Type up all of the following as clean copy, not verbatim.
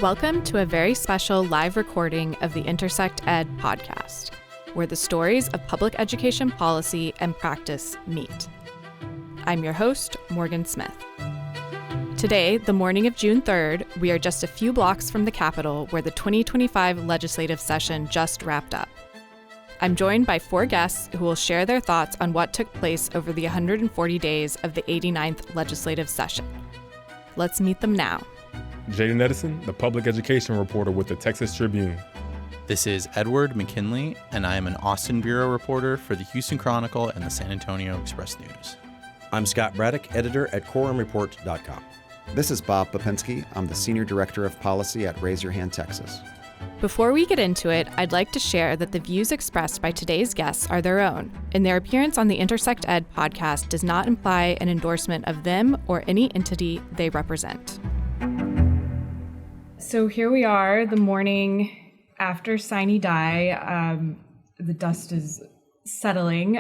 Welcome to a very special live recording of the Intersect Ed podcast, where the stories of public education policy and practice meet. I'm your host, Morgan Smith. Today, the morning of June 3rd, we are just a few blocks from the Capitol where the 2025 legislative session just wrapped up. I'm joined by four guests who will share their thoughts on what took place over the 140 days of the 89th legislative session. Let's meet them now. Jaden Edison, the public education reporter with the Texas Tribune. This is Edward McKinley, and I am an Austin Bureau reporter for the Houston Chronicle and the San Antonio Express News. I'm Scott Braddock, editor at QuorumReport.com. This is Bob Popinski. I'm the Senior Director of Policy at Raise Your Hand, Texas. Before we get into it, I'd like to share that the views expressed by today's guests are their own, and their appearance on the Intersect Ed podcast does not imply an endorsement of them or any entity they represent. So here we are, the morning after Sine Die. The dust is settling.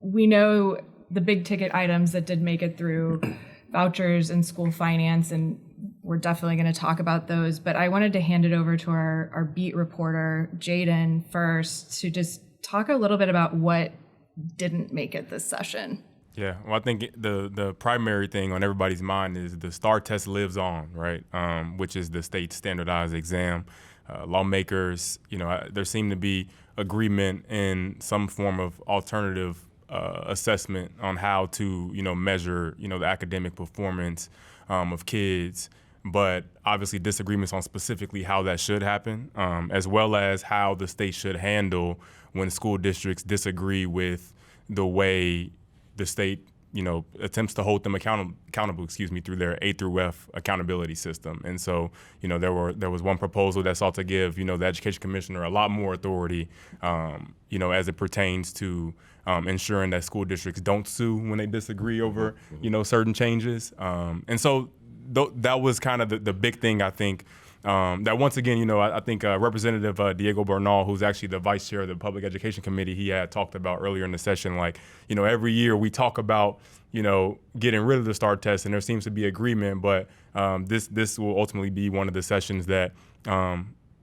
We know the big ticket items that did make it through, vouchers and school finance, and we're definitely going to talk about those. But I wanted to hand it over to our beat reporter, Jaden, first, to just talk a little bit about what didn't make it this session. Yeah, well, I think the primary thing on everybody's mind is the STAR test lives on, right? Which is the state standardized exam. Lawmakers, there seemed to be agreement in some form of alternative assessment on how to, measure, the academic performance of kids, but obviously disagreements on specifically how that should happen, as well as how the state should handle when school districts disagree with the way the state, attempts to hold them accountable, through their A through F accountability system. And so, there was one proposal that sought to give, the education commissioner a lot more authority, as it pertains to ensuring that school districts don't sue when they disagree over, certain changes. And so that was kind of the big thing, I think, that once again, I think Representative Diego Bernal, who's actually the vice chair of the Public Education Committee, he had talked about earlier in the session, every year we talk about, getting rid of the STAR test, and there seems to be agreement, but this will ultimately be one of the sessions that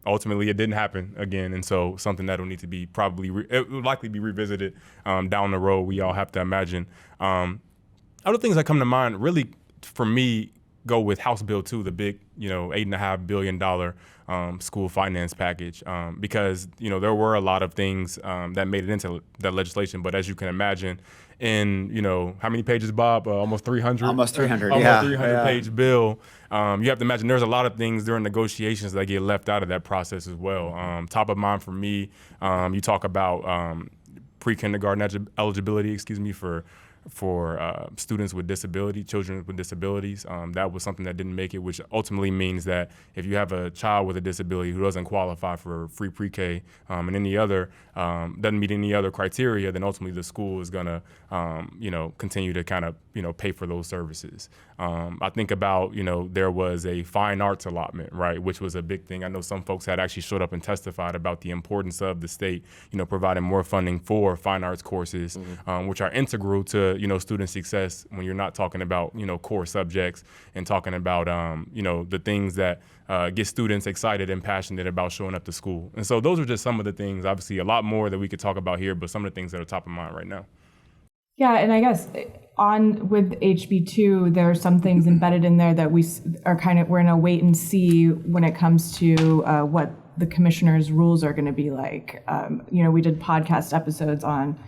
ultimately it didn't happen again, and so something that will need to be it will likely be revisited down the road, we all have to imagine. Other things that come to mind, really, for me, go with House Bill 2, the big, $8.5 billion school finance package, because, there were a lot of things that made it into that legislation. But as you can imagine, in, how many pages, Bob? Almost 300? Almost 300, almost yeah. 300-page bill. You have to imagine there's a lot of things during negotiations that get left out of that process as well. Top of mind for me, you talk about pre-kindergarten eligibility, for students with disability, children with disabilities. That was something that didn't make it, which ultimately means that if you have a child with a disability who doesn't qualify for free pre-K and any other, doesn't meet any other criteria, then ultimately the school is gonna, continue to kind of, pay for those services. I think about, there was a fine arts allotment, right, which was a big thing. I know some folks had actually showed up and testified about the importance of the state, providing more funding for fine arts courses, which are integral to, student success when you're not talking about, core subjects and talking about, the things that get students excited and passionate about showing up to school. And so those are just some of the things, obviously a lot more that we could talk about here, but some of the things that are top of mind right now. Yeah, and I guess with HB2, there are some things embedded in there that we're in a wait and see when it comes to what the commissioner's rules are going to be like. We did podcast episodes on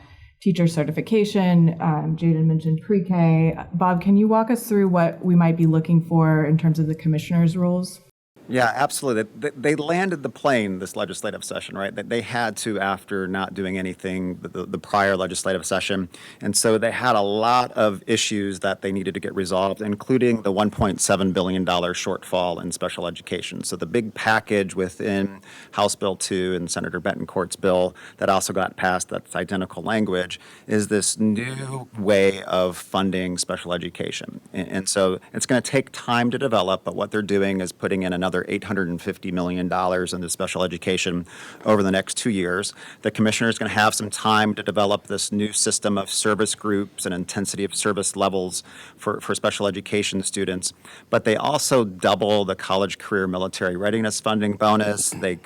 teacher certification. Jaden mentioned pre-K. Bob, can you walk us through what we might be looking for in terms of the commissioner's rules? Yeah, absolutely. They landed the plane this legislative session, right? That they had to after not doing anything the prior legislative session. And so they had a lot of issues that they needed to get resolved, including the $1.7 billion shortfall in special education. So the big package within House Bill 2 and Senator Betancourt's bill that also got passed, that's identical language, is this new way of funding special education. And so it's going to take time to develop, but what they're doing is putting in another another $850 million into special education over the next 2 years. The commissioner is going to have some time to develop this new system of service groups and intensity of service levels for special education students. But they also double the college career military readiness funding bonus. They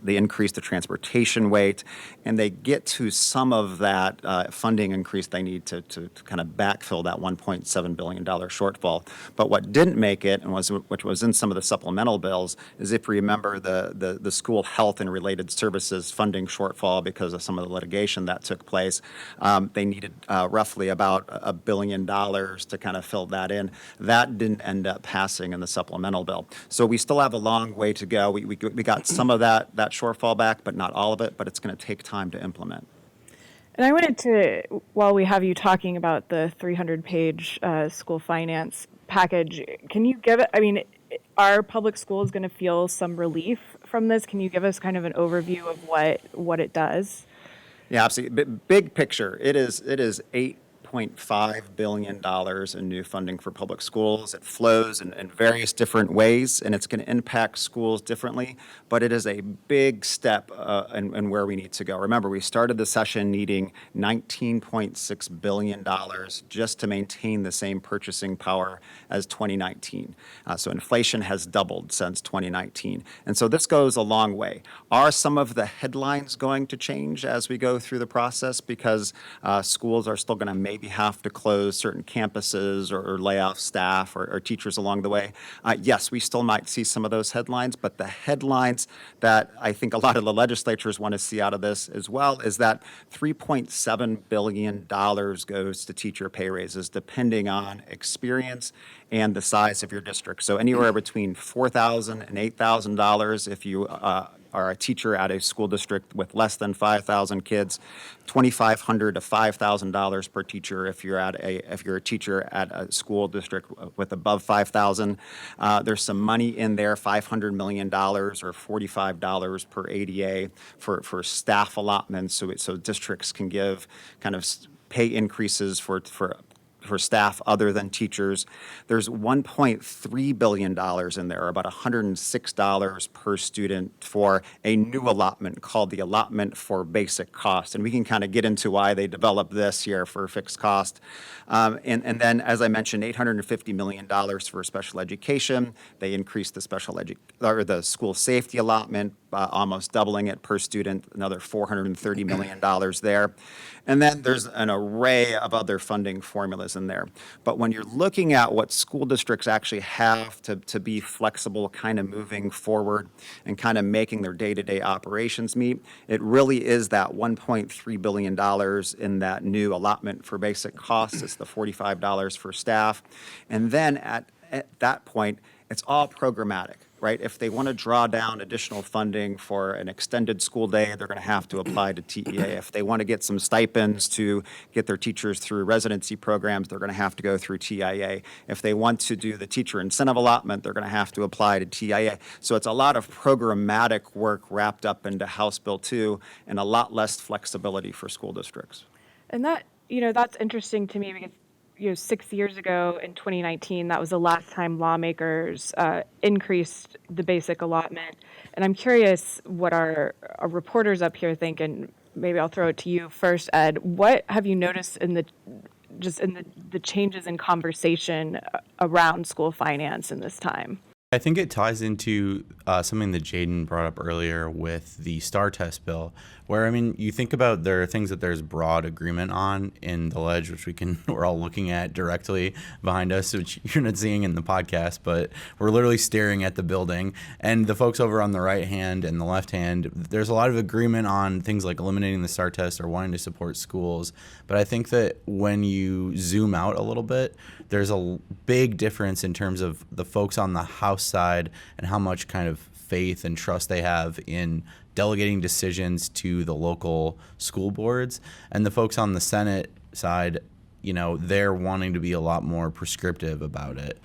increase the transportation weight, and they get to some of that funding increase they need to kind of backfill that $1.7 billion shortfall. But what didn't make it, and which was in some of the supplemental bills, is if you remember the school health and related services funding shortfall because of some of the litigation that took place. They needed roughly about $1 billion to kind of fill that in. That didn't end up passing in the supplemental bill. So we still have a long way to go. We got some of that shortfall back, but not all of it, but it's going to take time to implement. And I wanted to, while we have you talking about the 300-page school finance package, can you give it, I mean, are public schools going to feel some relief from this? Can you give us kind of an overview of what it does? Yeah, absolutely. Big picture, it is $8.5 billion in new funding for public schools. It flows in various different ways, and it's going to impact schools differently, but it is a big step in where we need to go. Remember, we started the session needing $19.6 billion just to maintain the same purchasing power as 2019. So inflation has doubled since 2019. And so this goes a long way. Are some of the headlines going to change as we go through the process because schools are still going to maybe have to close certain campuses or lay off staff or teachers along the way? Yes, we still might see some of those headlines, but the headlines that I think a lot of the legislatures want to see out of this as well is that $3.7 billion goes to teacher pay raises depending on experience and the size of your district. So anywhere between $4,000 and $8,000 if you are a teacher at a school district with less than 5,000 kids, $2,500 to $5,000 per teacher if you're a teacher at a school district with above 5,000. There's some money in there, $500 million or $45 per ADA for staff allotments, so districts can give kind of pay increases for staff other than teachers. There's $1.3 billion in there, about $106 per student for a new allotment called the allotment for basic cost. And we can kind of get into why they developed this here for fixed cost. And then, as I mentioned, $850 million for special education. They increased the school safety allotment, almost doubling it per student, another $430 million there. And then there's an array of other funding formulas in there. But when you're looking at what school districts actually have to be flexible, kind of moving forward and kind of making their day-to-day operations meet, it really is that $1.3 billion in that new allotment for basic costs. It's the $45 for staff. And then at that point, it's all programmatic, right? If they want to draw down additional funding for an extended school day, they're going to have to apply to TEA. If they want to get some stipends to get their teachers through residency programs, they're going to have to go through TIA. If they want to do the teacher incentive allotment, they're going to have to apply to TIA. So it's a lot of programmatic work wrapped up into House Bill 2 and a lot less flexibility for school districts. And that's interesting to me because 6 years ago in 2019, that was the last time lawmakers increased the basic allotment. And I'm curious what our reporters up here think, and maybe I'll throw it to you first, Ed. What have you noticed in the changes in conversation around school finance in this time? I think it ties into something that Jaden brought up earlier with the STAR test bill, where, I mean, you think about there are things that there's broad agreement on in the ledge, which we're all looking at directly behind us, which you're not seeing in the podcast, but we're literally staring at the building. And the folks over on the right hand and the left hand, there's a lot of agreement on things like eliminating the STAR test or wanting to support schools. But I think that when you zoom out a little bit, there's a big difference in terms of the folks on the House side and how much kind of faith and trust they have in delegating decisions to the local school boards, and the folks on the Senate side, they're wanting to be a lot more prescriptive about it.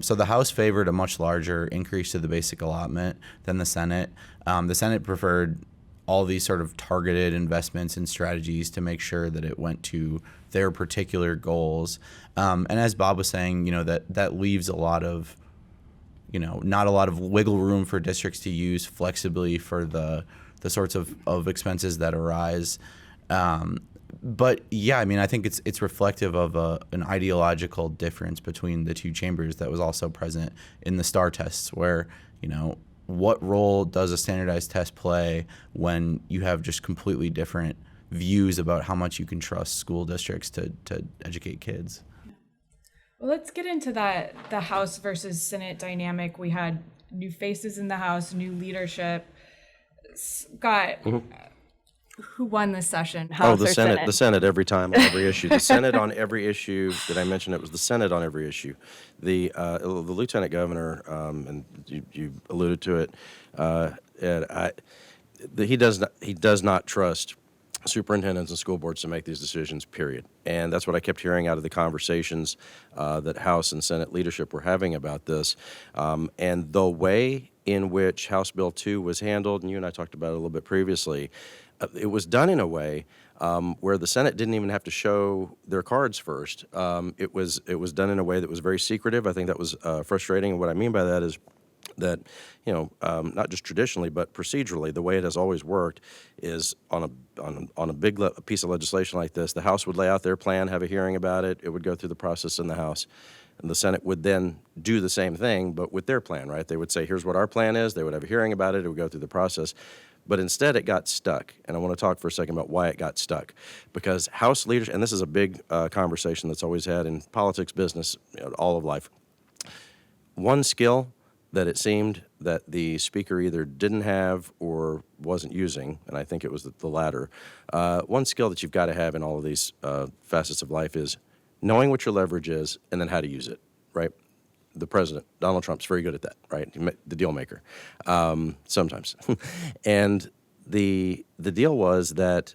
So the House favored a much larger increase to the basic allotment than the Senate. The Senate preferred all these sort of targeted investments and strategies to make sure that it went to their particular goals. And as Bob was saying, that leaves a lot of not a lot of wiggle room for districts to use flexibly for the sorts of expenses that arise. But yeah, I mean, I think it's reflective of an ideological difference between the two chambers that was also present in the STAR tests, where, what role does a standardized test play when you have just completely different views about how much you can trust school districts to educate kids? Well, let's get into the House versus Senate dynamic. We had new faces in the House, new leadership. Scott, who won this session? House the or Senate. The Senate every time on every issue. The Senate on every issue. Did I mention it was the Senate on every issue? The lieutenant governor, and you alluded to it, Ed. He does not trust superintendents and school boards to make these decisions, period. And that's what I kept hearing out of the conversations that House and Senate leadership were having about this. And the way in which House Bill 2 was handled, and you and I talked about it a little bit previously, it was done in a way where the Senate didn't even have to show their cards first. It was done in a way that was very secretive. I think that was frustrating. And what I mean by that is that, not just traditionally, but procedurally, the way it has always worked is on a big piece of legislation like this, the House would lay out their plan, have a hearing about it, it would go through the process in the House, and the Senate would then do the same thing, but with their plan, right? They would say, here's what our plan is, they would have a hearing about it, it would go through the process. But instead, it got stuck, and I want to talk for a second about why it got stuck. Because House leaders, and this is a big conversation that's always had in politics, business, all of life. One skill that it seemed that the speaker either didn't have or wasn't using, and I think it was the latter, one skill that you've got to have in all of these facets of life is knowing what your leverage is and then how to use it, right? The president, Donald Trump's very good at that, right? The deal maker, sometimes. And the deal was that,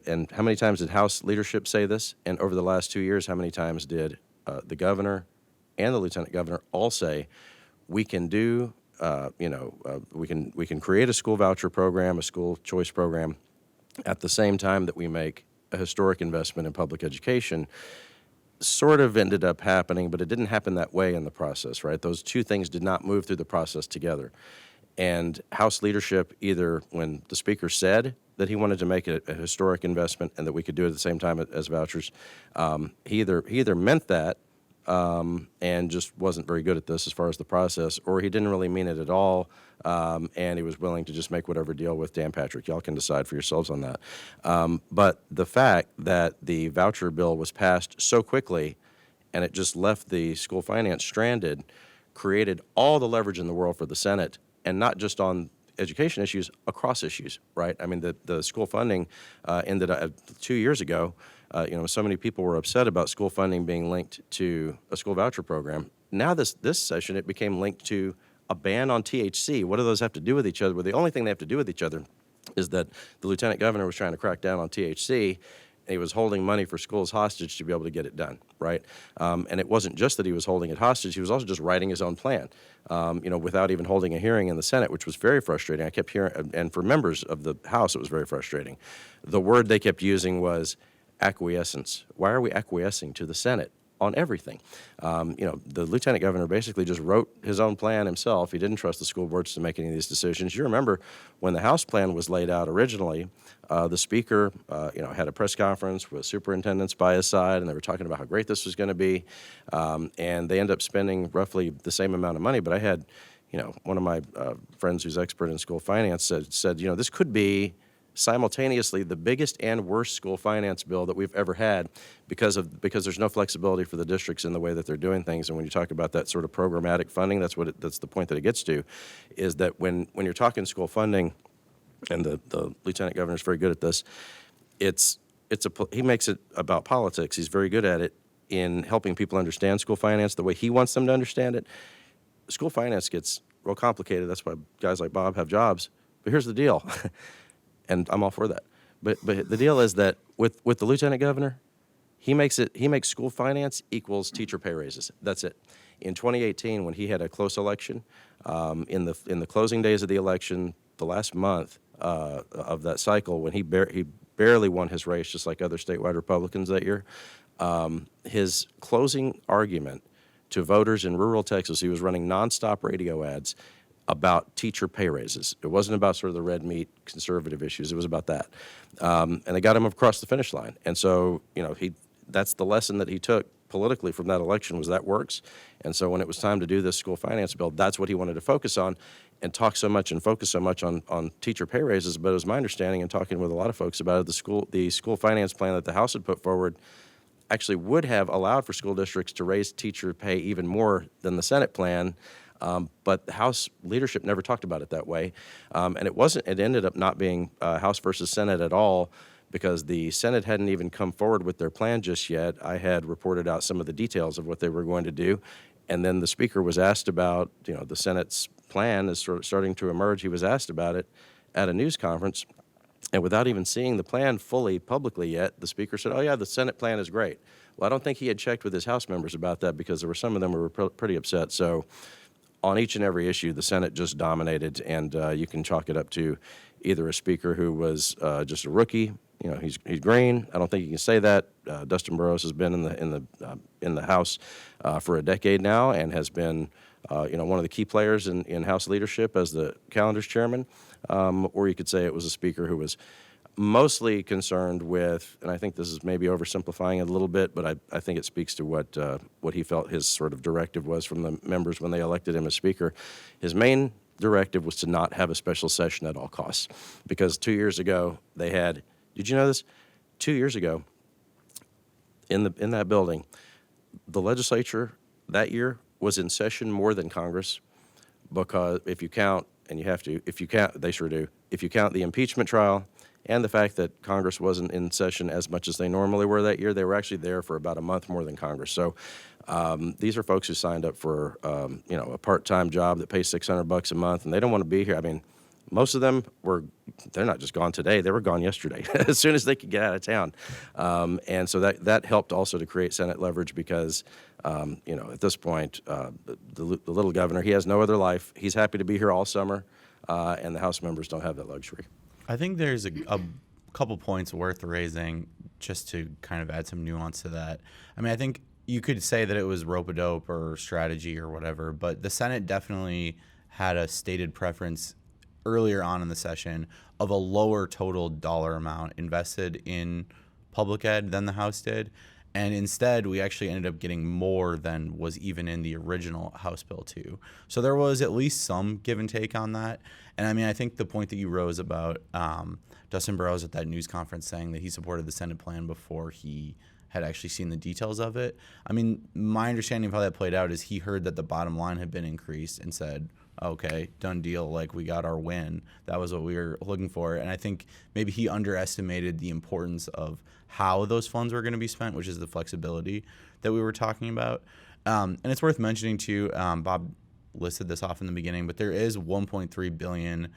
and how many times did House leadership say this? And over the last 2 years, how many times did the governor and the lieutenant governor all say, we can do, we can create a school voucher program, a school choice program, at the same time that we make a historic investment in public education? Sort of ended up happening, but it didn't happen that way in the process, right? Those two things did not move through the process together. And House leadership, either when the speaker said that he wanted to make a historic investment and that we could do it at the same time as vouchers, he either meant that and just wasn't very good at this as far as the process, or he didn't really mean it at all, and he was willing to just make whatever deal with Dan Patrick. Y'all can decide for yourselves on that. But the fact that the voucher bill was passed so quickly and it just left the school finance stranded created all the leverage in the world for the Senate, and not just on education issues, across issues, right? I mean, the school funding ended up 2 years ago. So many people were upset about school funding being linked to a school voucher program. Now this session, it became linked to a ban on THC. What do those have to do with each other? Well, the only thing they have to do with each other is that the lieutenant governor was trying to crack down on THC, and he was holding money for schools hostage to be able to get it done, right? And it wasn't just that he was holding it hostage, he was also just writing his own plan, without even holding a hearing in the Senate, which was very frustrating. I kept hearing, and for members of the House, it was very frustrating. The word they kept using was acquiescence. Why are we acquiescing to the Senate on everything? The lieutenant governor basically just wrote his own plan himself. He didn't trust the school boards to make any of these decisions. You remember when the House plan was laid out originally, the speaker, had a press conference with superintendents by his side, and they were talking about how great this was going to be, and they ended up spending roughly the same amount of money. But I had, one of my friends who's expert in school finance said, this could be simultaneously the biggest and worst school finance bill that we've ever had because there's no flexibility for the districts in the way that they're doing things. And when you talk about that sort of programmatic funding, that's the point that it gets to, is that when you're talking school funding, and the lieutenant governor is very good at this, he makes it about politics. He's very good at it in helping people understand school finance the way he wants them to understand it. School finance gets real complicated. That's why guys like Bob have jobs. But here's the deal. And I'm all for that. But the deal is that with the lieutenant governor, he makes school finance equals teacher pay raises. That's it. In 2018, when he had a close election, in the closing days of the election, the last month of that cycle, when he barely won his race, just like other statewide Republicans that year, his closing argument to voters in rural Texas. He was running nonstop radio ads about teacher pay raises. It wasn't about sort of the red meat conservative issues. It was about that. And they got him across the finish line. And so, that's the lesson that he took politically from that election, was that works. And so when it was time to do this school finance bill, that's what he wanted to focus on and talk so much and focus so much on teacher pay raises. But it was my understanding, and talking with a lot of folks about it, the school finance plan that the House had put forward actually would have allowed for school districts to raise teacher pay even more than the Senate plan. But the House leadership never talked about it that way. And it ended up not being House versus Senate at all, because the Senate hadn't even come forward with their plan just yet. I had reported out some of the details of what they were going to do. And then the Speaker was asked about, the Senate's plan is sort of starting to emerge. He was asked about it at a news conference. And without even seeing the plan fully publicly yet, the Speaker said, "Oh yeah, the Senate plan is great." Well, I don't think he had checked with his House members about that, because there were some of them who were pretty upset. So on each and every issue, the Senate just dominated, and you can chalk it up to either a Speaker who was just a rookie. He's green. I don't think you can say that. Dustin Burrows has been in the House for a decade now, and has been one of the key players in House leadership as the calendar's chairman. Or you could say it was a Speaker who was mostly concerned with, and I think this is maybe oversimplifying it a little bit, but I think it speaks to what he felt his sort of directive was from the members when they elected him as Speaker. His main directive was to not have a special session at all costs, because 2 years ago they had. Did you know this? 2 years ago, in that building, the legislature that year was in session more than Congress, because if you count, they sure do, if you count the impeachment trial and the fact that Congress wasn't in session as much as they normally were that year, they were actually there for about a month more than Congress. So these are folks who signed up for a part-time job that pays $600 a month, and they don't want to be here. I mean, most of them they're not just gone today, they were gone yesterday as soon as they could get out of town. And so that helped also to create Senate leverage, because, at this point, the little governor, he has no other life. He's happy to be here all summer, and the House members don't have that luxury. I think there's a couple points worth raising, just to kind of add some nuance to that. I mean, I think you could say that it was rope-a-dope or strategy or whatever, but the Senate definitely had a stated preference earlier on in the session of a lower total dollar amount invested in public ed than the House did. And instead, we actually ended up getting more than was even in the original House bill too. So there was at least some give and take on that. And I mean, I think the point that you rose about Dustin Burrows at that news conference saying that he supported the Senate plan before he had actually seen the details of it. I mean, my understanding of how that played out is he heard that the bottom line had been increased and said, okay, done deal, like we got our win. That was what we were looking for. And I think maybe he underestimated the importance of how those funds were going to be spent, which is the flexibility that we were talking about. And it's worth mentioning too, Bob listed this off in the beginning, but there is $1.3 billion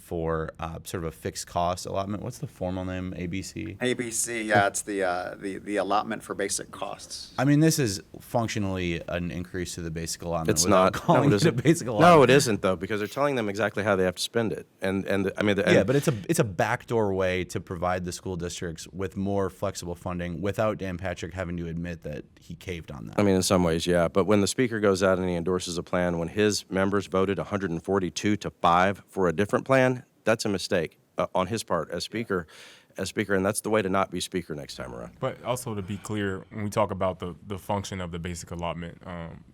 for sort of a fixed cost allotment. What's the formal name? ABC? ABC, yeah, it's the allotment for basic costs. I mean, this is functionally an increase to the basic allotment. It's not. Calling No, it a basic allotment. No, it isn't, though, because they're telling them exactly how they have to spend it. But it's a backdoor way to provide the school districts with more flexible funding without Dan Patrick having to admit that he caved on that. I mean, in some ways, yeah. But when the Speaker goes out and he endorses a plan, when his members voted 142-5 for a different plan, that's a mistake on his part as Speaker, and that's the way to not be Speaker next time around. But also, to be clear, when we talk about the function of the basic allotment,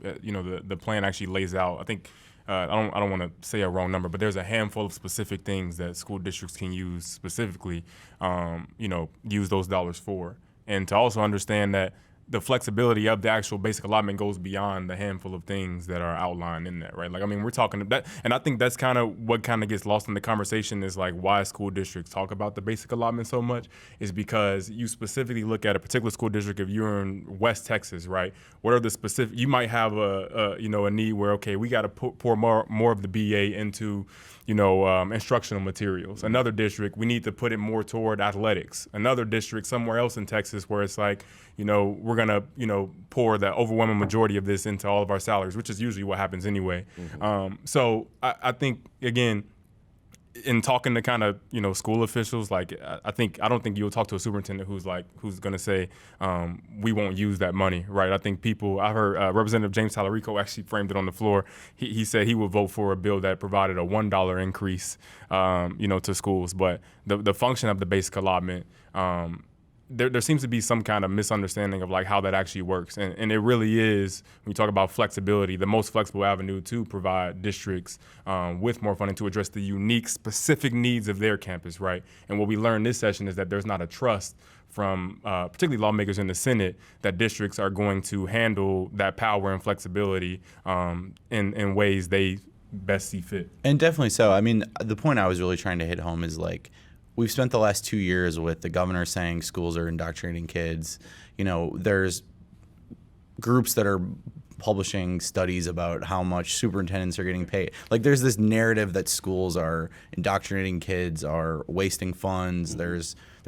the plan actually lays out, I think, I don't want to say a wrong number, but there's a handful of specific things that school districts can use specifically, use those dollars for. And to also understand that the flexibility of the actual basic allotment goes beyond the handful of things that are outlined in that, right? Like, I mean, we're talking that, and I think that's kind of what kind of gets lost in the conversation is like why school districts talk about the basic allotment so much is because you specifically look at a particular school district. If you're in West Texas, right? What are the specific? You might have a need where okay, we got to pour more of the BA into instructional materials. Another district, we need to put it more toward athletics. Another district somewhere else in Texas where it's like, we're going to, pour the overwhelming majority of this into all of our salaries, which is usually what happens anyway. Mm-hmm. So I think, again, in talking to kind of, school officials, like I don't think you'll talk to a superintendent who's going to say we won't use that money, right? I think I heard Representative James Tallarico actually framed it on the floor. He said he would vote for a bill that provided a $1 increase, to schools. But the function of the basic allotment, there seems to be some kind of misunderstanding of like how that actually works. And it really is, when you talk about flexibility, the most flexible avenue to provide districts with more funding to address the unique, specific needs of their campus, right? And what we learned this session is that there's not a trust from particularly lawmakers in the Senate that districts are going to handle that power and flexibility in ways they best see fit. And definitely so. I mean, the point I was really trying to hit home is like, we've spent the last 2 years with the governor saying schools are indoctrinating kids. There's groups that are publishing studies about how much superintendents are getting paid. Like, there's this narrative that schools are indoctrinating kids, are wasting funds. They're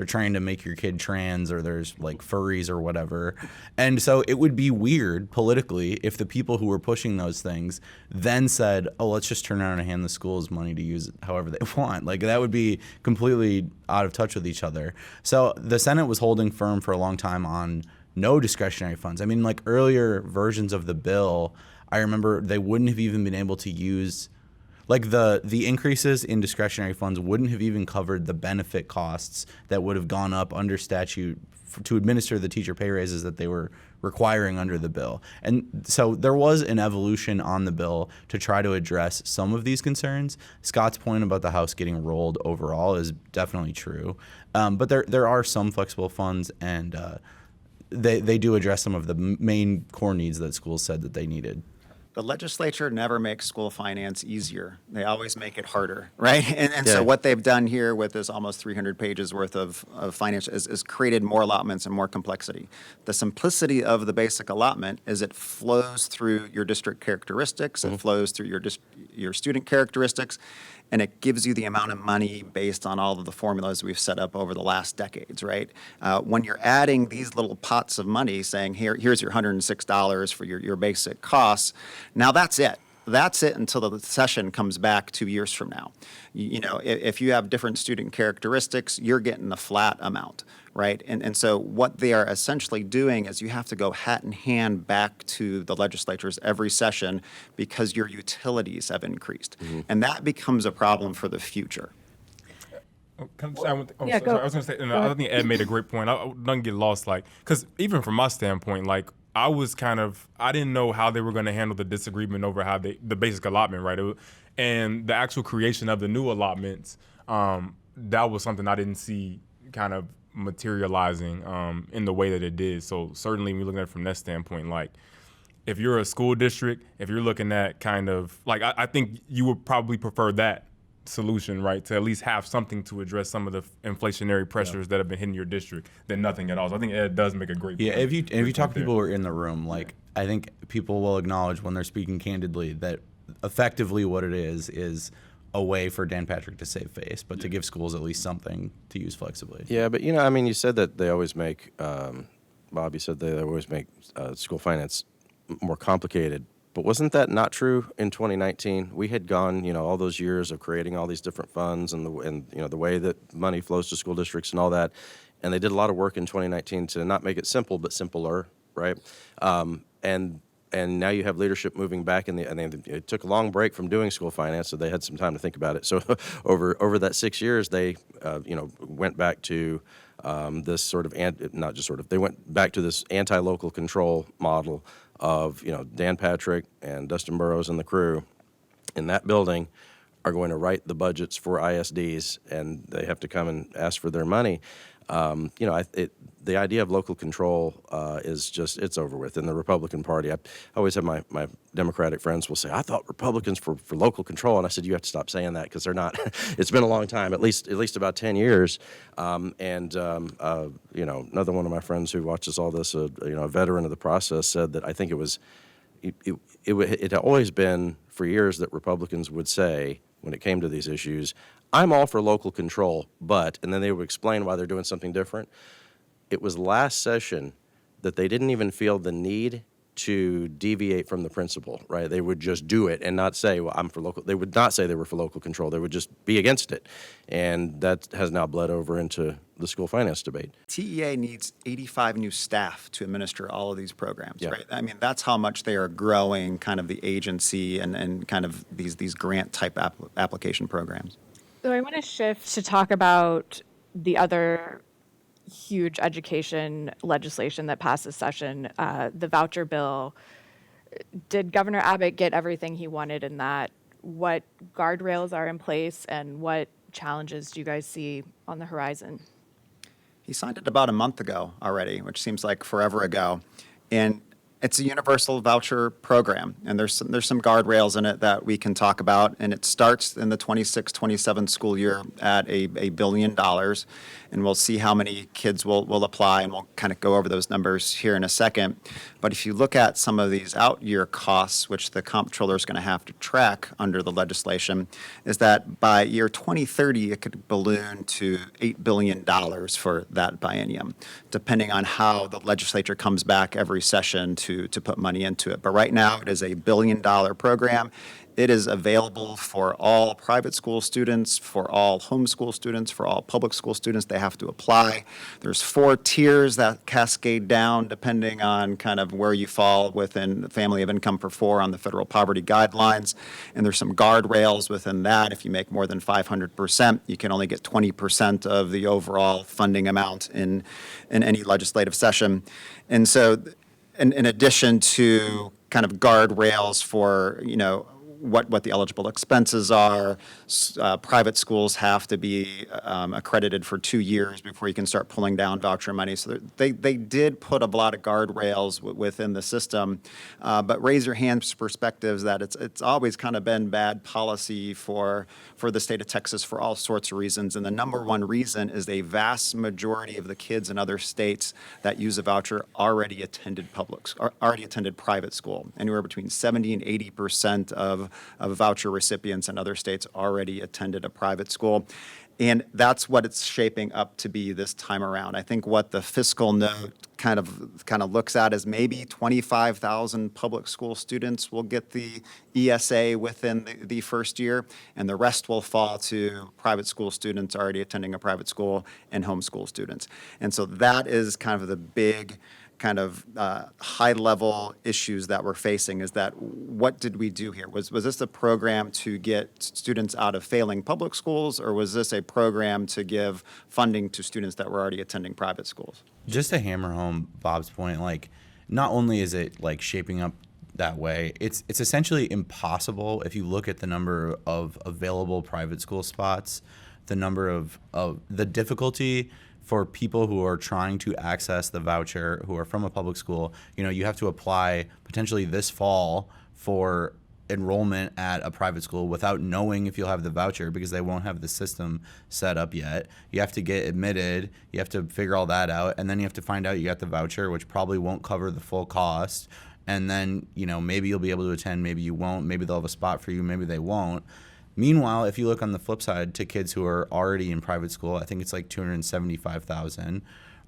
trying to make your kid trans, or there's like furries or whatever. And so it would be weird politically if the people who were pushing those things then said, oh, let's just turn around and hand the schools money to use it however they want. Like, that would be completely out of touch with each other. So the Senate was holding firm for a long time on no discretionary funds. I mean, like, earlier versions of the bill, I remember they wouldn't have even been able to use, like, the increases in discretionary funds wouldn't have even covered the benefit costs that would have gone up under statute to administer the teacher pay raises that they were requiring under the bill. And so there was an evolution on the bill to try to address some of these concerns. Scott's point about the House getting rolled overall is definitely true. But there are some flexible funds, and they do address some of the main core needs that schools said that they needed. The legislature never makes school finance easier. They always make it harder, right? And so what they've done here with this almost 300 pages worth of finance is created more allotments and more complexity. The simplicity of the basic allotment is it flows through your district characteristics, it flows through your student characteristics, and it gives you the amount of money based on all of the formulas we've set up over the last decades, right? When you're adding these little pots of money, saying here's your $106 for your basic costs, now that's it. That's it until the session comes back 2 years from now. If you have different student characteristics, you're getting the flat amount, right? And so what they are essentially doing is you have to go hat in hand back to the legislatures every session because your utilities have increased. And that becomes a problem for the future. I was going to say, and I think Ed made a great point. I don't get lost, because even from my standpoint, I didn't know how they were going to handle the disagreement over how the basic allotment, right? And the actual creation of the new allotments, that was something I didn't see kind of materializing in the way that it did. So certainly when you're looking at it from that standpoint, if you're a school district, if you're looking at kind of, I think you would probably prefer that solution, right, to at least have something to address some of the inflationary pressures that have been hitting your district than nothing at all. So I think Ed does make a great point. Yeah, if you talk to people who are in the room, I think people will acknowledge when they're speaking candidly that effectively what it is a way for Dan Patrick to save face, but to give schools at least something to use flexibly. Yeah, but you said that they always make, Bob, you said they always make school finance more complicated. But wasn't that not true in 2019? We had gone, all those years of creating all these different funds and the way that money flows to school districts and all that, and they did a lot of work in 2019 to not make it simple but simpler, right? And now you have leadership moving back and they took a long break from doing school finance, so they had some time to think about it. So over that 6 years, they went back to this sort of they went back to this anti-local control model of Dan Patrick and Dustin Burrows and the crew in that building are going to write the budgets for ISDs, and they have to come and ask for their money. The idea of local control is just, it's over with in the Republican Party. I always have my Democratic friends will say, I thought Republicans for local control, and I said, you have to stop saying that because they're not. It's been a long time, at least about 10 years. Another one of my friends who watches all this, a veteran of the process, said that I think it had always been for years that Republicans would say when it came to these issues, I'm all for local control, but, and then they would explain why they're doing something different. It was last session that they didn't even feel the need to deviate from the principle, right? They would just do it and not say, well, I'm for local. They would not say they were for local control. They would just be against it. And that has now bled over into the school finance debate. TEA needs 85 new staff to administer all of these programs, Yeah. right? I mean, that's how much they are growing kind of the agency and kind of these grant type application programs. So I want to shift to talk about the other huge education legislation that passed this session, the voucher bill. Did Governor Abbott get everything he wanted in that? What guardrails are in place, and what challenges do you guys see on the horizon? He signed it about a month ago already, which seems like forever ago. And it's a universal voucher program, and there's some guardrails in it that we can talk about. And it starts in the 26-27 school year at $1 billion, and we'll see how many kids will apply, and we'll kind of go over those numbers here in a second. But if you look at some of these out-year costs, which the comptroller is going to have to track under the legislation, is that by year 2030, it could balloon to $8 billion for that biennium, depending on how the legislature comes back every session to put money into it. But right now, it is a $1 billion program. It is available for all private school students, for all homeschool students, for all public school students. They have to apply. There's 4 tiers that cascade down depending on kind of where you fall within the family of income for 4 on the federal poverty guidelines. And there's some guardrails within that. If you make more than 500%, you can only get 20% of the overall funding amount in any legislative session. And so in addition to kind of guardrails for, what the eligible expenses are. Private schools have to be accredited for 2 years before you can start pulling down voucher money. So they did put a lot of guardrails within the system. But raise your hands perspectives that it's always kind of been bad policy for the state of Texas for all sorts of reasons. And the number one reason is a vast majority of the kids in other states that use a voucher already attended private school. Anywhere between 70 and 80% of voucher recipients in other states already attended a private school. And that's what it's shaping up to be this time around. I think what the fiscal note kind of looks at is maybe 25,000 public school students will get the ESA within the first year, and the rest will fall to private school students already attending a private school and homeschool students. And so that is kind of the big kind of high-level issues that we're facing, is that what did we do here? Was this a program to get students out of failing public schools, or was this a program to give funding to students that were already attending private schools? Just to hammer home Bob's point, like, not only is it like shaping up that way, it's essentially impossible if you look at the number of available private school spots, the number of the difficulty for people who are trying to access the voucher, who are from a public school. You have to apply potentially this fall for enrollment at a private school without knowing if you'll have the voucher, because they won't have the system set up yet. You have to get admitted, you have to figure all that out, and then you have to find out you got the voucher, which probably won't cover the full cost. And then, maybe you'll be able to attend, maybe you won't, maybe they'll have a spot for you, maybe they won't. Meanwhile, if you look on the flip side to kids who are already in private school, I think it's like 275,000,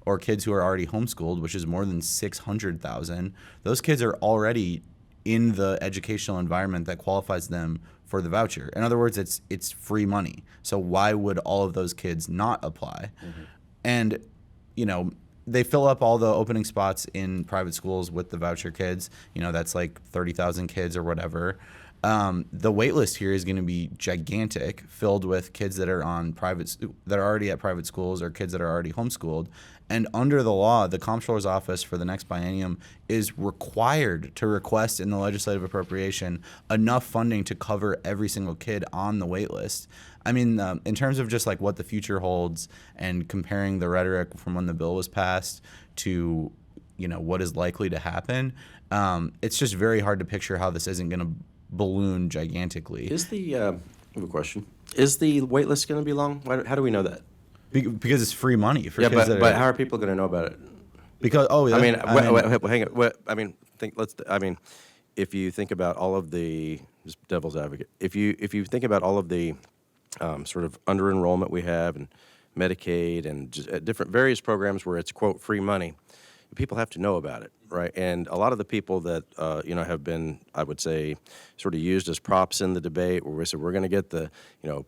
or kids who are already homeschooled, which is more than 600,000. Those kids are already in the educational environment that qualifies them for the voucher. In other words, it's free money. So why would all of those kids not apply? Mm-hmm. And, they fill up all the opening spots in private schools with the voucher kids. That's like 30,000 kids or whatever. The wait list here is going to be gigantic, filled with kids that are that are already at private schools, or kids that are already homeschooled. And under the law, the comptroller's office for the next biennium is required to request in the legislative appropriation enough funding to cover every single kid on the wait list. I mean, in terms of just like what the future holds, and comparing the rhetoric from when the bill was passed to what is likely to happen, it's just very hard to picture how this isn't going to balloon gigantically. I have a question. Is the wait list going to be long? How do we know that? Because it's free money for kids. But how are people going to know about it? Because hang on. If you think about all of the, just devil's advocate, if you think about all of the sort of under enrollment we have, and Medicaid, and just different various programs where it's quote free money, people have to know about it. right? And a lot of the people that, have been, I would say, sort of used as props in the debate where we said we're going to get the,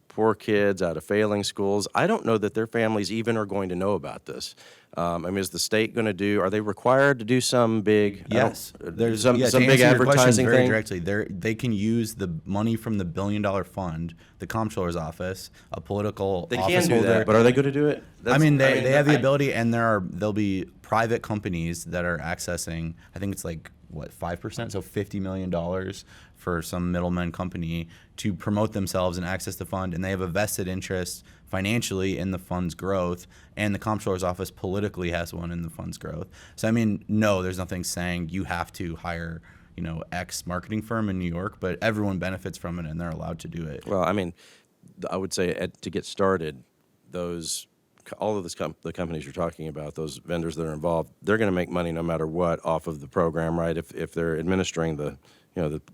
poor kids out of failing schools. I don't know that their families even are going to know about this. Is the state going to are they required to do some big, Yes, there's to some answer big your question advertising very thing? directly. They can use the money from the $1 billion fund, the comptroller's office, a political They office can do holder. that, but are they going to do it? They have the ability, and there'll be private companies that are accessing. I think it's like 5%, so $50 million for some middleman company to promote themselves and access the fund, and they have a vested interest financially in the fund's growth, and the comptroller's office politically has one in the fund's growth. So no, there's nothing saying you have to hire X marketing firm in New York, but everyone benefits from it, and they're allowed to do it. Well, I would say to get started, all of the companies you're talking about, those vendors that are involved, they're going to make money no matter what off of the program, right? If they're administering the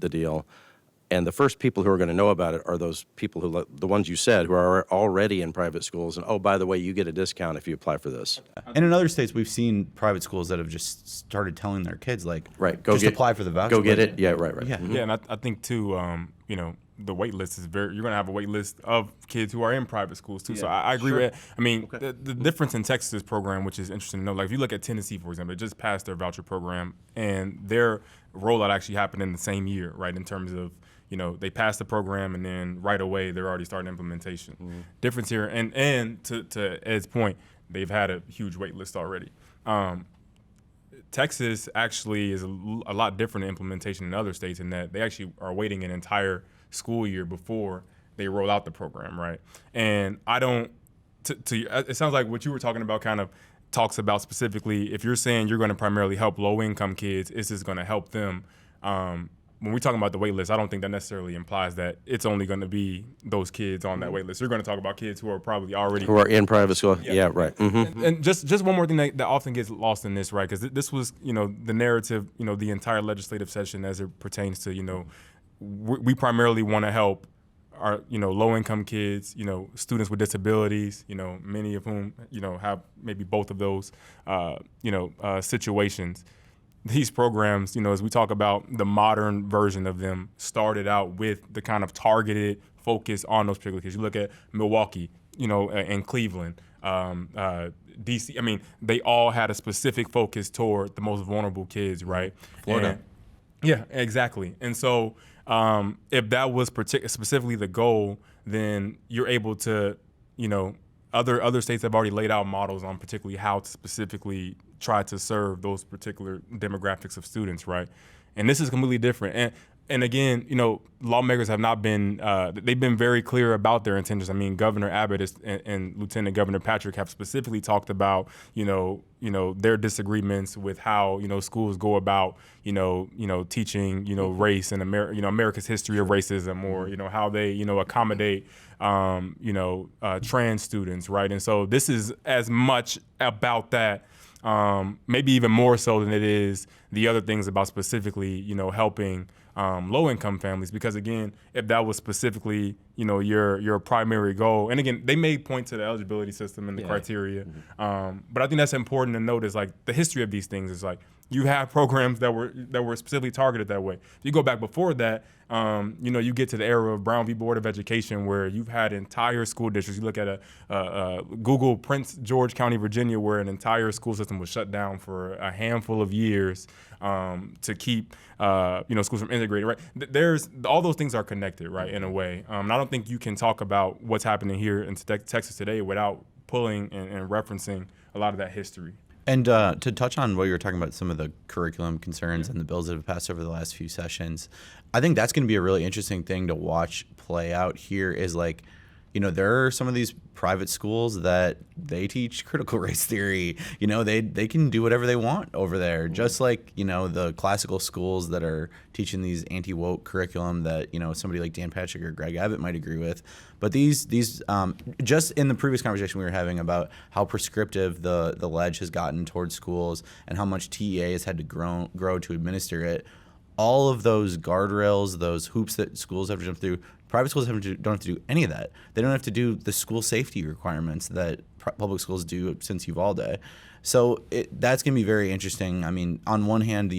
deal, and the first people who are going to know about it are those people the ones you said, who are already in private schools, and by the way, you get a discount if you apply for this. And in other states, we've seen private schools that have just started telling their kids Go apply for the voucher. Go get it. Yeah, right. Yeah. Yeah, and I think too, the wait list is you're going to have a wait list of kids who are in private schools too. So I agree with that. The difference in Texas program, which is interesting to know, like if you look at Tennessee, for example, it just passed their voucher program, and their rollout actually happened in the same year, right, in terms of, they passed the program and then right away they're already starting implementation. Mm-hmm. Difference here, and to Ed's point, they've had a huge wait list already. Texas actually is a lot different in implementation than other states in that they actually are waiting an entire school year before they roll out the program, right? And I don't, it sounds like what you were talking about kind of talks about specifically, if you're saying you're going to primarily help low-income kids, is this going to help them? When we're talking about the wait list, I don't think that necessarily implies that it's only going to be those kids on that wait list. You're going to talk about kids who are probably already who are in private school. Yeah, right. Mm-hmm. And just one more thing that often gets lost in this, right? Because this was, the narrative, the entire legislative session as it pertains to, we primarily want to help our, low-income kids, students with disabilities, many of whom, have maybe both of those, situations. These programs, as we talk about the modern version of them, started out with the kind of targeted focus on those particular kids. You look at Milwaukee, and Cleveland, DC. They all had a specific focus toward the most vulnerable kids, right? Florida. Yeah, exactly. And so if that was specifically the goal, then you're able to, other states have already laid out models on particularly how to specifically try to serve those particular demographics of students, right? And this is completely different. And again, lawmakers have not been, they've been very clear about their intentions. Governor Abbott and Lieutenant Governor Patrick have specifically talked about, their disagreements with how, schools go about, teaching, race and America's history of racism, or, how they, accommodate, trans students, right? And so this is as much about that, maybe even more so than it is the other things about specifically, helping low-income families, because again, if that was specifically, your primary goal, and again, they may point to the eligibility system and the criteria, but I think that's important to note is like the history of these things is like you have programs that were specifically targeted that way. If you go back before that, you get to the era of Brown v. Board of Education, where you've had entire school districts. You look at Google Prince George County, Virginia, where an entire school system was shut down for a handful of years to keep schools from integrating. Right? There's all those things are connected, right, in a way. And I don't think you can talk about what's happening here in Texas today without pulling and referencing a lot of that history. And to touch on what you were talking about, some of the curriculum concerns and the bills that have passed over the last few sessions, I think that's going to be a really interesting thing to watch play out here is like, there are some of these private schools that they teach critical race theory. They can do whatever they want over there, just like, the classical schools that are teaching these anti-woke curriculum that, somebody like Dan Patrick or Greg Abbott might agree with. But these just in the previous conversation we were having about how prescriptive the ledge has gotten towards schools and how much TEA has had to grow to administer it, all of those guardrails, those hoops that schools have to jump through, private schools don't have to do any of that. They don't have to do the school safety requirements that public schools do since Uvalde. So that's going to be very interesting. I mean, on one hand,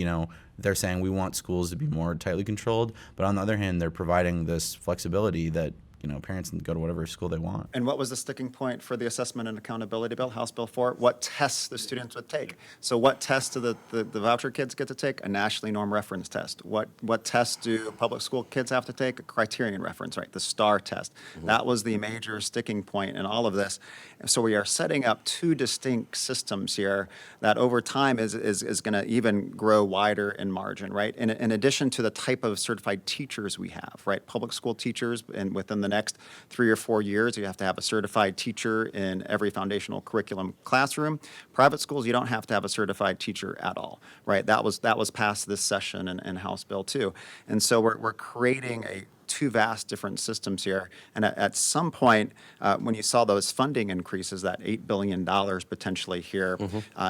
they're saying we want schools to be more tightly controlled, but on the other hand, they're providing this flexibility that parents can go to whatever school they want. And what was the sticking point for the assessment and accountability bill, House Bill 4? What tests the students would take. So what tests do the voucher kids get to take? A nationally normed reference test. What tests do public school kids have to take? A criterion reference, right? The STAR test. Mm-hmm. That was the major sticking point in all of this. And so we are setting up two distinct systems here that over time is going to even grow wider in margin, right? In addition to the type of certified teachers we have, right? Public school teachers, and within the next 3 or 4 years, you have to have a certified teacher in every foundational curriculum classroom. Private schools, you don't have to have a certified teacher at all, right? That was passed this session in House Bill 2. And so we're creating two vast different systems here. And at some point, when you saw those funding increases, that $8 billion potentially here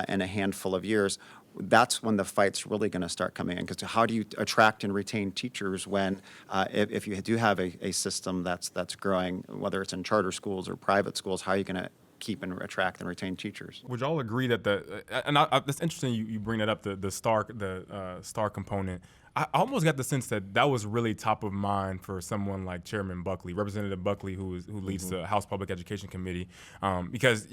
in a handful of years, that's when the fight's really going to start coming in. Because how do you attract and retain teachers when, if you do have a system that's growing, whether it's in charter schools or private schools, how are you going to keep and attract and retain teachers? Would y'all agree that that's interesting you bring that up, the STAR component. I almost got the sense that was really top of mind for someone like Chairman Buckley, Representative Buckley, who leads the House Public Education Committee, because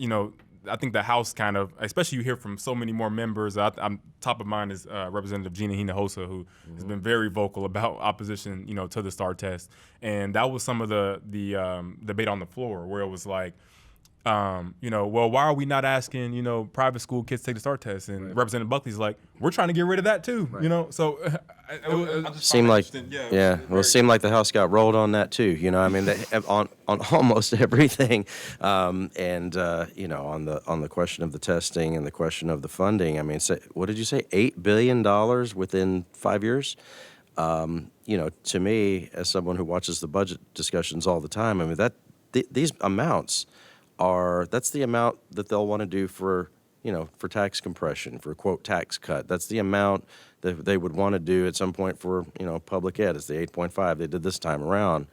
I think the House kind of, especially you hear from so many more members. I'm top of mind is Representative Gina Hinojosa, who has been very vocal about opposition, to the STAR test, and that was some of the debate on the floor where it was like, well, why are we not asking, private school kids to take the STAR test? And right. Representative Buckley's like, we're trying to get rid of that too, right. So it just seemed like, it seemed like the House got rolled on that too. I mean, on almost everything, and on the question of the testing and the question of the funding. I mean, what did you say? $8 billion within 5 years. To me, as someone who watches the budget discussions all the time, I mean these amounts. That's the amount that they'll want to do for tax compression, for quote tax cut. That's the amount that they would want to do at some point for public ed. It's the 8.5 they did this time around.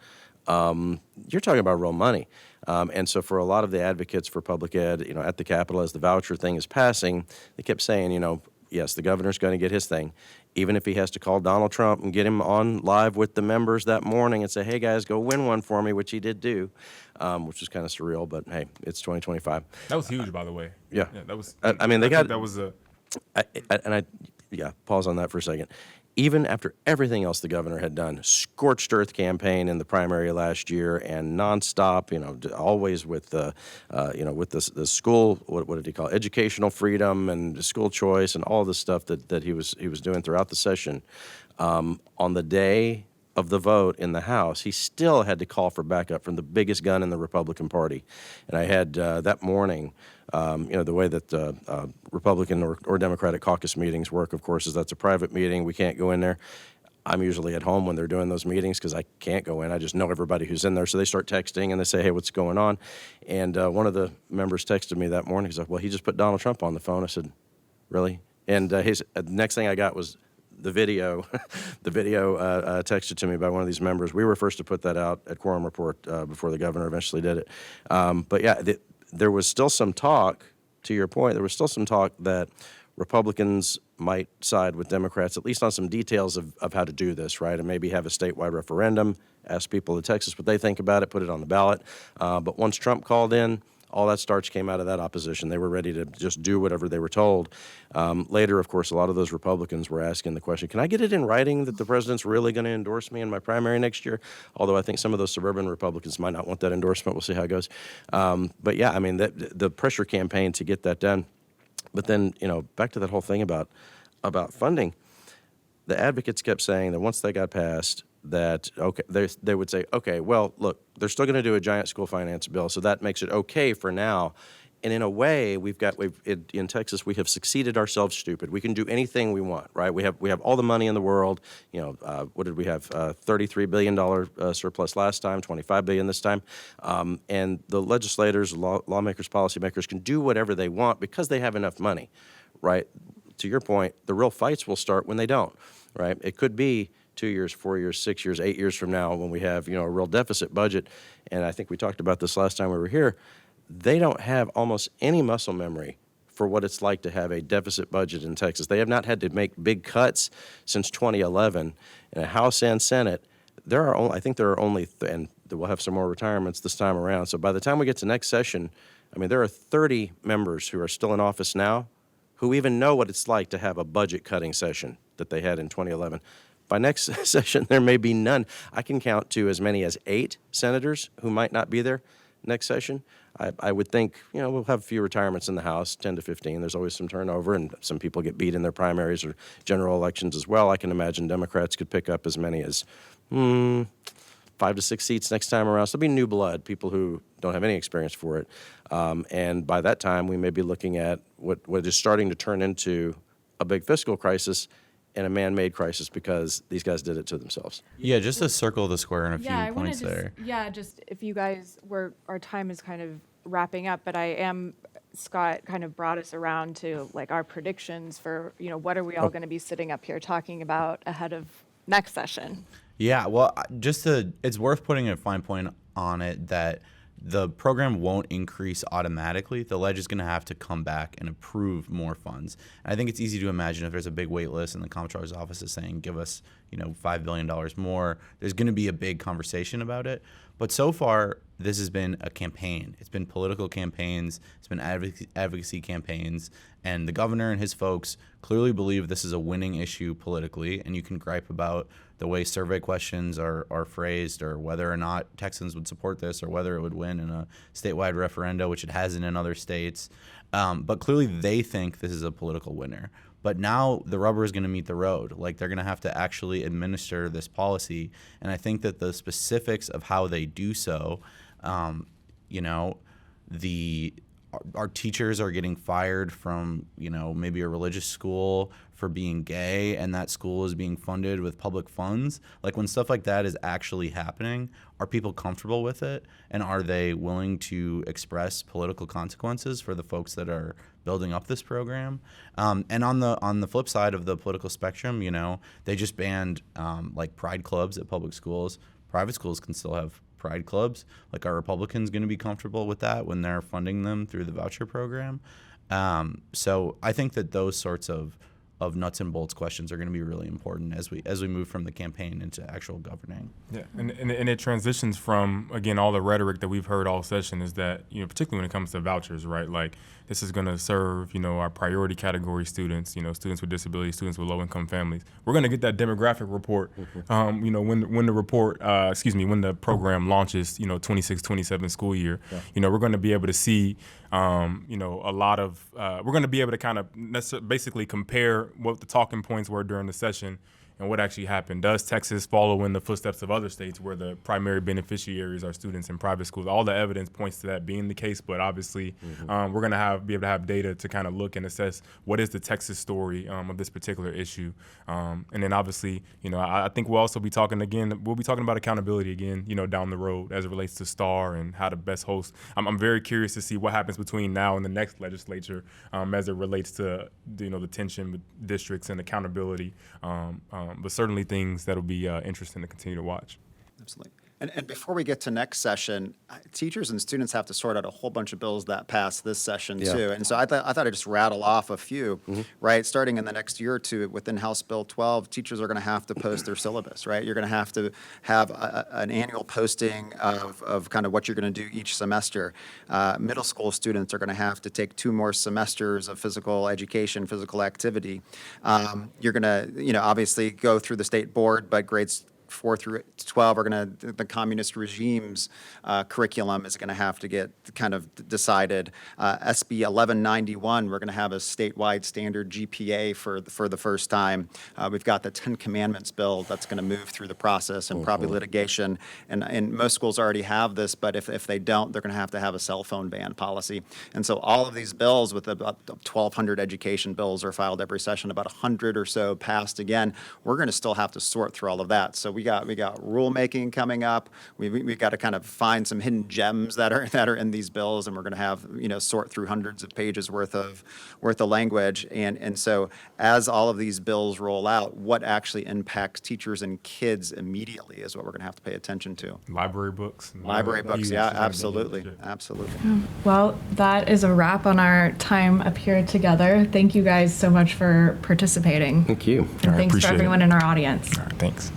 You're talking about real money, and so for a lot of the advocates for public ed, at the Capitol as the voucher thing is passing, they kept saying, yes, the governor's going to get his thing, even if he has to call Donald Trump and get him on live with the members that morning and say, hey, guys, go win one for me, which he did do, which was kind of surreal. But, hey, it's 2025. That was huge, by the way. Yeah. That was. I mean, they got. That was a. Pause on that for a second. Even after everything else the governor had done, scorched earth campaign in the primary last year, and nonstop, always with the school, what did he call it? Educational freedom and school choice and all the stuff that he was doing throughout the session. On the day of the vote in the House, he still had to call for backup from the biggest gun in the Republican Party. And I had that morning. The way that Republican or Democratic caucus meetings work, of course, is that's a private meeting. We can't go in there. I'm usually at home when they're doing those meetings because I can't go in. I just know everybody who's in there. So they start texting and they say, hey, what's going on? And one of the members texted me that morning. He's like, well, he just put Donald Trump on the phone. I said, really? And the next thing I got was the video. The video texted to me by one of these members. We were first to put that out at Quorum Report before the governor eventually did it. But yeah, there was still some talk, to your point, there was still some talk that Republicans might side with Democrats, at least on some details of how to do this, right? And maybe have a statewide referendum, ask people in Texas what they think about it, put it on the ballot. But once Trump called in, all that starch came out of that opposition. They were ready to just do whatever they were told. Later, of course, a lot of those Republicans were asking the question, can I get it in writing that the president's really going to endorse me in my primary next year? Although I think some of those suburban Republicans might not want that endorsement. We'll see how it goes. But yeah, I mean, the pressure campaign to get that done. But then, back to that whole thing about funding, the advocates kept saying that once they got passed, that, okay, they would say, okay, well, look, they're still going to do a giant school finance bill, so that makes it okay for now. And in a way, in Texas, we have succeeded ourselves stupid. We can do anything we want, right? We have all the money in the world. What did we have? $33 billion surplus last time, $25 billion this time. And the legislators, lawmakers, policymakers can do whatever they want because they have enough money, right? To your point, the real fights will start when they don't. right? It could be 2 years, 4 years, 6 years, 8 years from now when we have, a real deficit budget. And I think we talked about this last time we were here. They don't have almost any muscle memory for what it's like to have a deficit budget in Texas. They have not had to make big cuts since 2011 in a House and Senate. I think there are only, and we'll have some more retirements this time around. So by the time we get to next session, there are 30 members who are still in office now who even know what it's like to have a budget cutting session that they had in 2011. By next session, there may be none. I can count to as many as 8 senators who might not be there next session. I would think, we'll have a few retirements in the House, 10 to 15. There's always some turnover, and some people get beat in their primaries or general elections as well. I can imagine Democrats could pick up as many as 5 to 6 seats next time around. So there'll be new blood, people who don't have any experience for it. And by that time, we may be looking at what is starting to turn into a big fiscal crisis and a man-made crisis because these guys did it to themselves. Yeah, just to circle the square in a few I points wanna there. just if you guys our time is kind of wrapping up, but Scott kind of brought us around to like our predictions for, what are we all going to be sitting up here talking about ahead of next session? Yeah, well, it's worth putting a fine point on it that the program won't increase automatically. The ledge is going to have to come back and approve more funds. And I think it's easy to imagine if there's a big wait list and the comptroller's office is saying, give us, $5 billion more, there's going to be a big conversation about it. But so far, this has been a campaign. It's been political campaigns. It's been advocacy campaigns. And the governor and his folks clearly believe this is a winning issue politically. And you can gripe about the way survey questions are phrased or whether or not Texans would support this or whether it would win in a statewide referenda, which it hasn't in other states. But clearly they think this is a political winner. But now the rubber is going to meet the road. Like, they're going to have to actually administer this policy. And I think that the specifics of how they do so, our teachers are getting fired from, maybe a religious school for being gay, and that school is being funded with public funds. Like, when stuff like that is actually happening, are people comfortable with it? And are they willing to express political consequences for the folks that are building up this program? And on the flip side of the political spectrum, they just banned like pride clubs at public schools. Private schools can still have pride clubs. Like, are Republicans going to be comfortable with that when they're funding them through the voucher program? So I think that those sorts of nuts and bolts questions are going to be really important as we move from the campaign into actual governing. Yeah, and it transitions from, again, all the rhetoric that we've heard all session is that, particularly when it comes to vouchers, right? Like, this is going to serve, our priority category students, students with disabilities, students with low-income families. We're going to get that demographic report, when the program launches, 26-27 school year. Yeah. We're going to be able to see, a lot of, we're going to be able to kind of basically compare what the talking points were during the session and what actually happened. Does Texas follow in the footsteps of other states where the primary beneficiaries are students in private schools? All the evidence points to that being the case, but obviously we're going to be able to have data to kind of look and assess what is the Texas story of this particular issue. And then obviously, I think we'll also be talking about accountability again, down the road as it relates to STAR and how to best host. I'm very curious to see what happens between now and the next legislature as it relates to, the tension with districts and accountability. But certainly things that'll be interesting to continue to watch. Absolutely. And before we get to next session, teachers and students have to sort out a whole bunch of bills that pass this session too. And so I thought I'd just rattle off a few, right? Starting in the next year or two within House Bill 12, teachers are going to have to post their syllabus, right? You're going to have an annual posting of kind of what you're going to do each semester. Middle school students are going to have to take 2 more semesters of physical education, physical activity. You're going to, obviously go through the state board, but grades 4 through 12 are the communist regime's curriculum is going to have to get kind of decided. SB 1191, we're going to have a statewide standard GPA for the first time. We've got the 10 Commandments bill that's going to move through the process and probably litigation. And most schools already have this, but if they don't, they're going to have a cell phone ban policy. And so all of these bills, with about 1,200 education bills are filed every session, about 100 or so passed again. We're going to still have to sort through all of that. So we got rulemaking coming up. We got to kind of find some hidden gems that are in these bills, and we're going to have sort through hundreds of pages worth of language. And so as all of these bills roll out, what actually impacts teachers and kids immediately is what we're going to have to pay attention to. Library books. Library books, yeah, absolutely. Well, that is a wrap on our time up here together. Thank you guys so much for participating. Thank you. And thanks appreciate for it. everyone in our audience. All right, thanks.